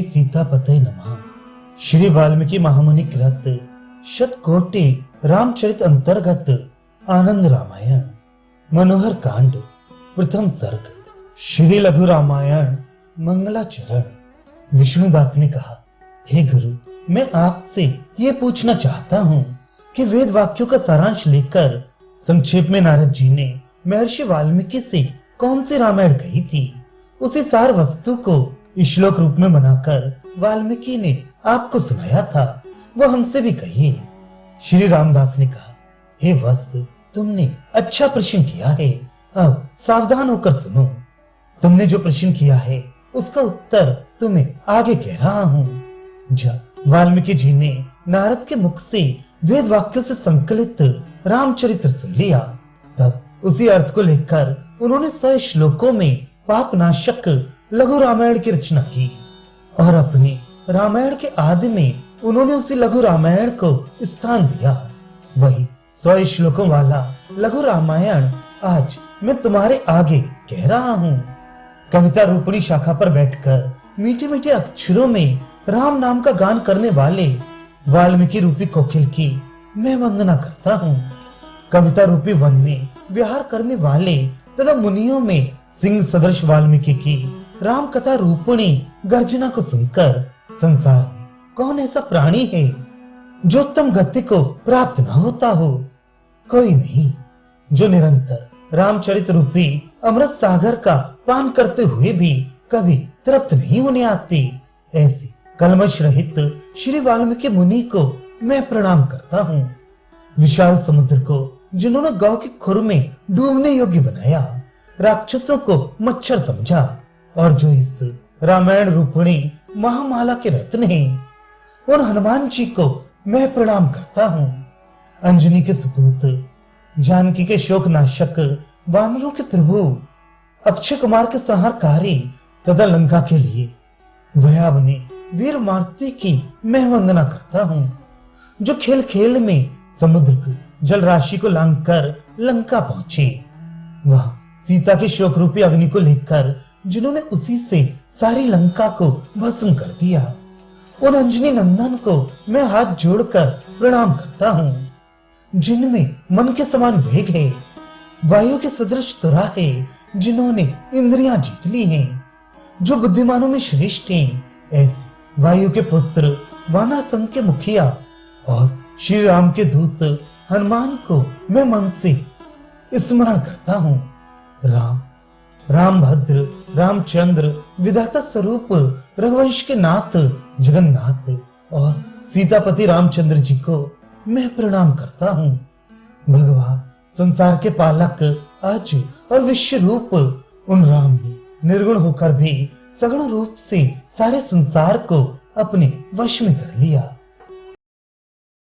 श्री सीतापतये नमः। श्री वाल्मीकि महामुनि कृत शतकोटि रामचरित अंतर्गत आनंद रामायण मनोहर कांड प्रथम सर्ग। श्री लघु रामायण मंगलाचरण। विष्णुदास ने कहा, हे गुरु, मैं आपसे ये पूछना चाहता हूँ कि वेद वाक्यों का सारांश लेकर संक्षेप में नारद जी ने महर्षि वाल्मीकि से कौन सी रामायण कही थी, उसी सार वस्तु को श्लोक रूप में बनाकर वाल्मीकि ने आपको सुनाया था, वह हमसे भी कहिए। श्री रामदास ने कहा, हे वत्स, तुमने अच्छा प्रश्न किया है। अब सावधान होकर सुनो। तुमने जो प्रश्न किया है उसका उत्तर तुम्हें आगे कह रहा हूँ। जब वाल्मीकि जी ने नारद के मुख से वेद वाक्यों से संकलित रामचरित्र सुन लिया, तब उसी अर्थ को लेकर उन्होंने 100 श्लोकों में पापनाशक लघु रामायण की रचना की और अपने रामायण के आदि में उन्होंने उसी लघु रामायण को स्थान दिया। वही 100 श्लोकों वाला लघु रामायण आज मैं तुम्हारे आगे कह रहा हूँ। कविता रूपणी शाखा पर बैठकर मीठे मीठे अक्षरों में राम नाम का गान करने वाले वाल्मीकि रूपी कोकिल की मैं वंदना करता हूँ। कविता रूपी वन में विहार करने वाले तथा मुनियों में सिंह सदृश वाल्मीकि की राम कथा रूपणी गर्जना को सुनकर संसार में कौन ऐसा प्राणी है जो उत्तम गति को प्राप्त न होता हो? कोई नहीं। जो निरंतर रामचरित रूपी अमृत सागर का पान करते हुए भी कभी तृप्त नहीं होने आती, ऐसे कलमश रहित श्री वाल्मीकि मुनि को मैं प्रणाम करता हूँ। विशाल समुद्र को जिन्होंने गौ के खुर में डूबने योग्य बनाया, राक्षसों को मच्छर समझा, और जो इस रामायण रूपणी महामाला के रत्न हैं, उन हनुमान जी को मैं प्रणाम करता हूँ। अंजनी के सपूत, जानकी के शोक नाशक, वानरों के प्रभु, अक्षय कुमार के संहारकारी तथा लंका के लिए भयावने वीर मारुति की मैं वंदना करता हूँ। जो खेल खेल में समुद्र की जल राशि को लांघकर लंका पहुंचे, वह सीता के शोक रूपी अग्नि को लेकर जिन्होंने उसी से सारी लंका को भस्म कर दिया, उन अंजनी नंदन को मैं हाथ जोड़कर प्रणाम करता हूँ। जिनमें मन के समान वेग है, वायु के सदृश तुरा है, जिन्होंने इंद्रियां जीत ली हैं, जो बुद्धिमानों में श्रेष्ठ हैं, ऐसे वायु के पुत्र वानर संघ के मुखिया और श्री राम के दूत हनुमान को मैं मन से स्मरण करता हूँ। रामभद्र, रामचंद्र, विधाता स्वरूप रघुवंश के नाथ जगन्नाथ और सीतापति रामचंद्र जी को मैं प्रणाम करता हूँ। भगवान संसार के पालक अज और विश्व रूप उन राम ने निर्गुण होकर भी सगुण रूप से सारे संसार को अपने वश में कर लिया।